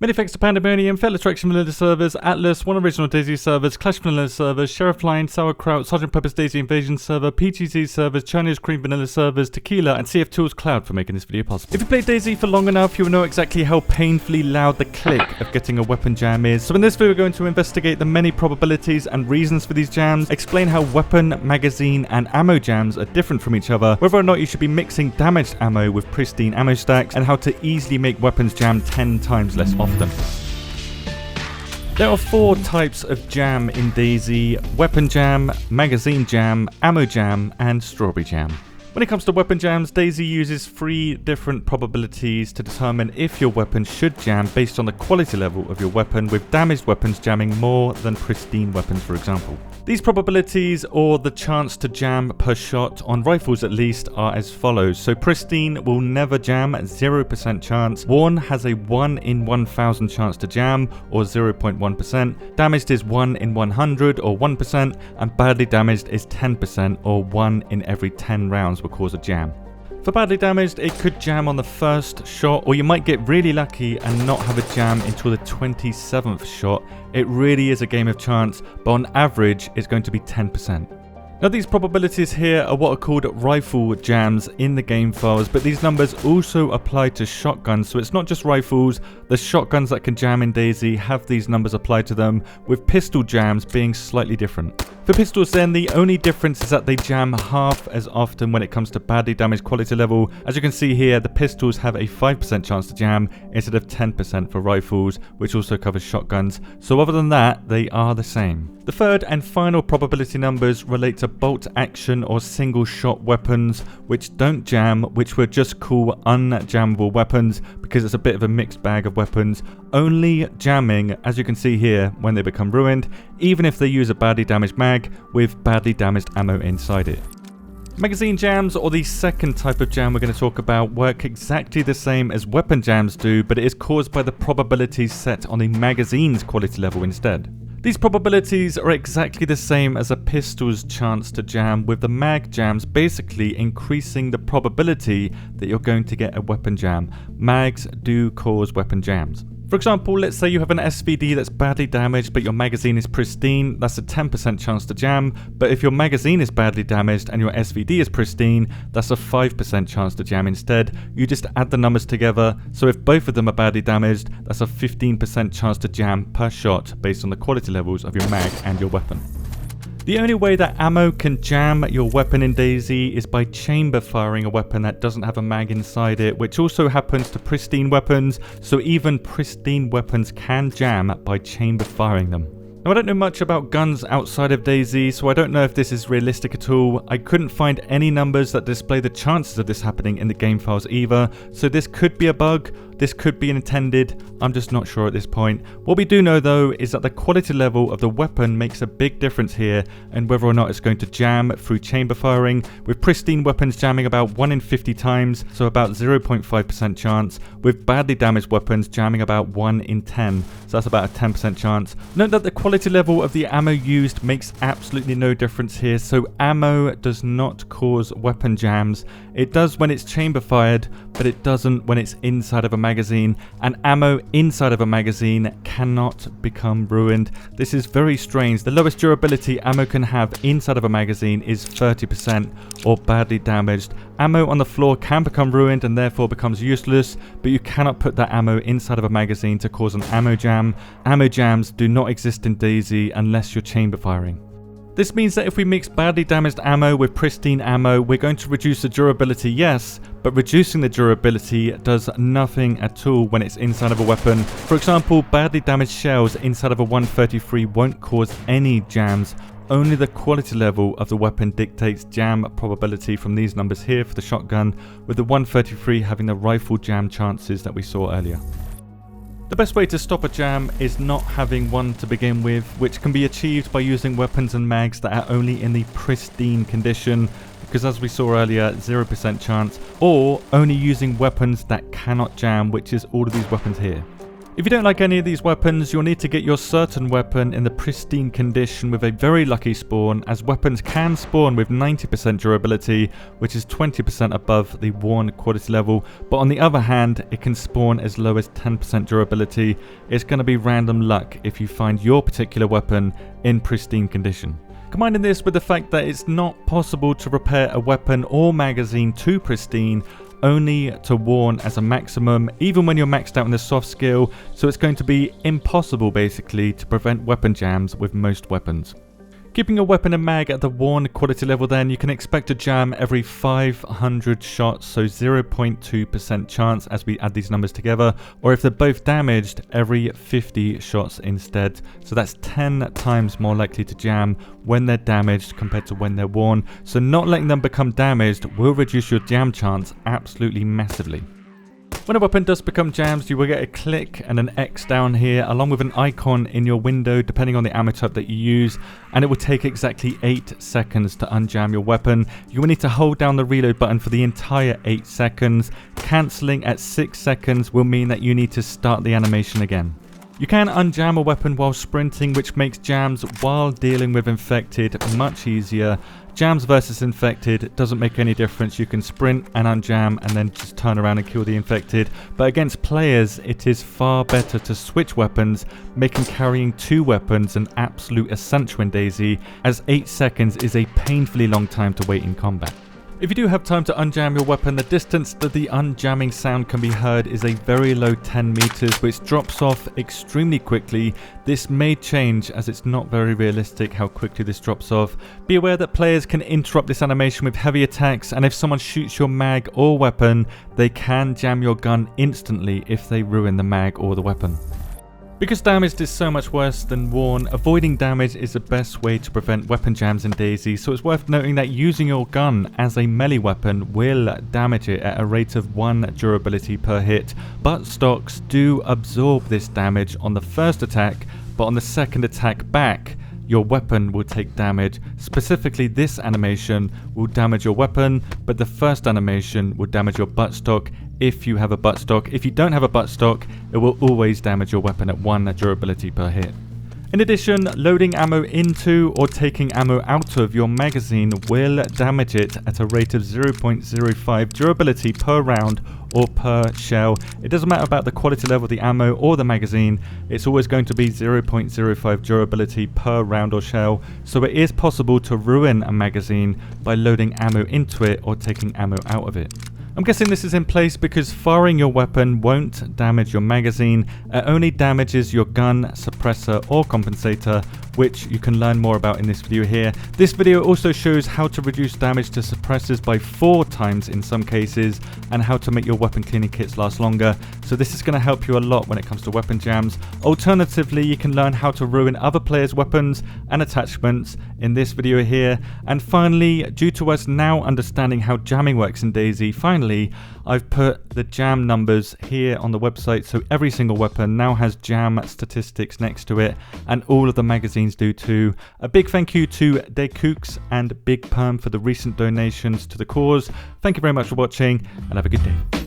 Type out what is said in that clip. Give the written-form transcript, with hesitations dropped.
Many thanks to Pandemonium, Fatal Attraction Vanilla servers, Atlas, One Original DayZ servers, Clash Vanilla servers, Sheriff Line, Sauerkraut, Sergeant Pepper's DayZ Invasion server, PGZ servers, Chinese Cream Vanilla servers, Tequila, and CF Tools Cloud for making this video possible. If you played DayZ for long enough, you will know exactly how painfully loud the click of getting a weapon jam is. So in this video, we're going to investigate the many probabilities and reasons for these jams, explain how weapon, magazine, and ammo jams are different from each other, whether or not you should be mixing damaged ammo with pristine ammo stacks, and how to easily make weapons jam 10 times less often. There are 4 types of jam in DayZ: weapon jam, magazine jam, ammo jam, and strawberry jam. When it comes to weapon jams, DayZ uses 3 different probabilities to determine if your weapon should jam based on the quality level of your weapon, with damaged weapons jamming more than pristine weapons, for example. These probabilities, or the chance to jam per shot, on rifles at least, are as follows. So pristine will never jam, 0% chance. Worn has a 1 in 1,000 chance to jam, or 0.1%. Damaged is 1 in 100, or 1%. And badly damaged is 10%, or 1 in every 10 rounds will cause a jam. For badly damaged, it could jam on the first shot, or you might get really lucky and not have a jam until the 27th shot. It really is a game of chance, but on average, it's going to be 10%. Now, these probabilities here are what are called rifle jams in the game files, but these numbers also apply to shotguns, so it's not just rifles. The shotguns that can jam in DayZ have these numbers applied to them, with pistol jams being slightly different. For pistols then, the only difference is that they jam half as often when it comes to badly damaged quality level. As you can see here, the pistols have a 5% chance to jam instead of 10% for rifles, which also covers shotguns. So other than that, they are the same. The third and final probability numbers relate to bolt action or single shot weapons, which don't jam, which we'll just call unjammable weapons because it's a bit of a mixed bag of weapons, only jamming, as you can see here, when they become ruined, even if they use a badly damaged mag with badly damaged ammo inside it. Magazine jams, or the second type of jam we're going to talk about, work exactly the same as weapon jams do, but it is caused by the probabilities set on the magazine's quality level instead. These probabilities are exactly the same as a pistol's chance to jam, with the mag jams basically increasing the probability that you're going to get a weapon jam. Mags do cause weapon jams. For example, let's say you have an SVD that's badly damaged but your magazine is pristine. That's a 10% chance to jam, but if your magazine is badly damaged and your SVD is pristine, that's a 5% chance to jam instead. You just add the numbers together, so if both of them are badly damaged, that's a 15% chance to jam per shot based on the quality levels of your mag and your weapon. The only way that ammo can jam your weapon in DayZ is by chamber firing a weapon that doesn't have a mag inside it, which also happens to pristine weapons, so even pristine weapons can jam by chamber firing them. Now, I don't know much about guns outside of DayZ, so I don't know if this is realistic at all. I couldn't find any numbers that display the chances of this happening in the game files either, so this could be a bug, this could be intended, I'm just not sure at this point. What we do know though is that the quality level of the weapon makes a big difference here, and whether or not it's going to jam through chamber firing, with pristine weapons jamming about 1 in 50 times, so about 0.5% chance, with badly damaged weapons jamming about 1 in 10, so that's about a 10% chance. Note that the quality level of the ammo used makes absolutely no difference here, so ammo does not cause weapon jams. It does when it's chamber fired, but it doesn't when it's inside of a magazine, and ammo inside of a magazine cannot become ruined. This is very strange. The lowest durability ammo can have inside of a magazine is 30% or badly damaged. Ammo on the floor can become ruined and therefore becomes useless, but you cannot put that ammo inside of a magazine to cause an ammo jam. Ammo jams do not exist in DayZ unless you're chamber firing. This means that if we mix badly damaged ammo with pristine ammo, we're going to reduce the durability, yes, but reducing the durability does nothing at all when it's inside of a weapon. For example, badly damaged shells inside of a 133 won't cause any jams. Only the quality level of the weapon dictates jam probability from these numbers here for the shotgun, with the 133 having the rifle jam chances that we saw earlier. The best way to stop a jam is not having one to begin with, which can be achieved by using weapons and mags that are only in the pristine condition, because as we saw earlier, 0% chance, or only using weapons that cannot jam, which is all of these weapons here. If you don't like any of these weapons, you'll need to get your certain weapon in the pristine condition with a very lucky spawn, as weapons can spawn with 90% durability, which is 20% above the worn quality level, but on the other hand, it can spawn as low as 10% durability. It's going to be random luck if you find your particular weapon in pristine condition. Combining this with the fact that it's not possible to repair a weapon or magazine to pristine, only to worn as a maximum, even when you're maxed out in the soft skill, so it's going to be impossible basically to prevent weapon jams with most weapons. Keeping your weapon and mag at the worn quality level, then you can expect to jam every 500 shots, so 0.2% chance as we add these numbers together, or if they're both damaged, every 50 shots instead. So that's 10 times more likely to jam when they're damaged compared to when they're worn. So not letting them become damaged will reduce your jam chance absolutely massively. When a weapon does become jammed, you will get a click and an X down here, along with an icon in your window depending on the ammo type that you use, and it will take exactly 8 seconds to unjam your weapon. You will need to hold down the reload button for the entire 8 seconds. Cancelling at 6 seconds will mean that you need to start the animation again. You can unjam a weapon while sprinting, which makes jams while dealing with infected much easier. Jams versus infected doesn't make any difference. You can sprint and unjam and then just turn around and kill the infected. But against players, it is far better to switch weapons, making carrying 2 weapons an absolute essential in DayZ, as 8 seconds is a painfully long time to wait in combat. If you do have time to unjam your weapon, the distance that the unjamming sound can be heard is a very low 10 meters, which drops off extremely quickly. This may change as it's not very realistic how quickly this drops off. Be aware that players can interrupt this animation with heavy attacks, and if someone shoots your mag or weapon, they can jam your gun instantly if they ruin the mag or the weapon. Because damaged is so much worse than worn, avoiding damage is the best way to prevent weapon jams in DayZ, so it's worth noting that using your gun as a melee weapon will damage it at a rate of 1 durability per hit. Butt stocks do absorb this damage on the first attack, but on the second attack back, your weapon will take damage. Specifically, this animation will damage your weapon, but the first animation will damage your buttstock if you have a buttstock. If you don't have a buttstock, it will always damage your weapon at 1 durability per hit. In addition, loading ammo into or taking ammo out of your magazine will damage it at a rate of 0.05 durability per round or per shell. It doesn't matter about the quality level of the ammo or the magazine, it's always going to be 0.05 durability per round or shell, so it is possible to ruin a magazine by loading ammo into it or taking ammo out of it. I'm guessing this is in place because firing your weapon won't damage your magazine, it only damages your gun, suppressor or compensator, which you can learn more about in this video here. This video also shows how to reduce damage to suppressors by 4 times in some cases, and how to make your weapon cleaning kits last longer, so this is going to help you a lot when it comes to weapon jams. Alternatively, you can learn how to ruin other players' weapons and attachments in this video here. And finally, due to us now understanding how jamming works in DayZ, finally I've put the jam numbers here on the website, so every single weapon now has jam statistics next to it, and all of the magazines do too. A big thank you to DayKooks and Big Perm for the recent donations to the cause. Thank you very much for watching, and have a good day.